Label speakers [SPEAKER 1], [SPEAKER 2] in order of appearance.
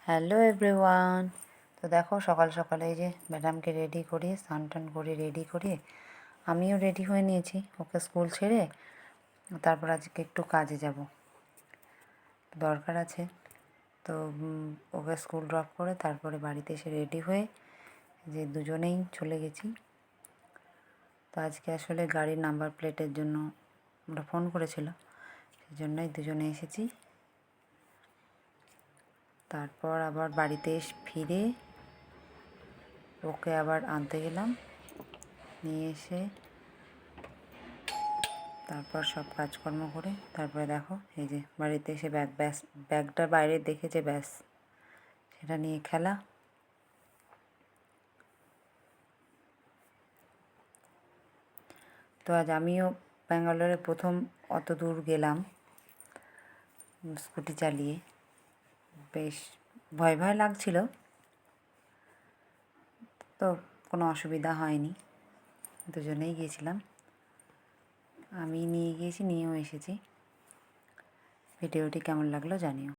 [SPEAKER 1] Hello everyone. তো দেখো সকাল সকালে এই যে ম্যাডামকে রেডি করিয়ে স্নান টান করে রেডি করিয়ে আমিও রেডি হয়ে নিয়েছি ওকে স্কুল ছেড়ে। তারপর আজকে একটু কাজে যাব, দরকার আছে। তো ওকে স্কুল ড্রপ করে তারপরে বাড়িতে এসে রেডি হয়ে যে দুজনেই চলে গেছি। তো আজকে আসলে গাড়ির নাম্বার প্লেটের জন্য ওরা ফোন করেছিল, সেই জন্যই দুজনে এসেছি। তারপর আবার বাড়িতে ফিরে ওকে আবার আনতে গেলাম, নিয়ে এসে তারপর সব কাজকর্ম করে তারপরে দেখো এই যে বাড়িতে এসে ব্যাগটা বাইরে দেখেছে, ব্যাস সেটা নিয়ে খেলা। তো আজ আমিও ব্যাঙ্গালোরে প্রথম অত দূর গেলাম স্কুটি চালিয়ে, বেশ ভয় ভয় লাগছিল, তো কোনো অসুবিধা হয়নি। দুজনেই গিয়েছিলাম, আমি নিয়ে গিয়েছি, নিয়েও এসেছি। ভিডিওটি কেমন লাগলো জানিও।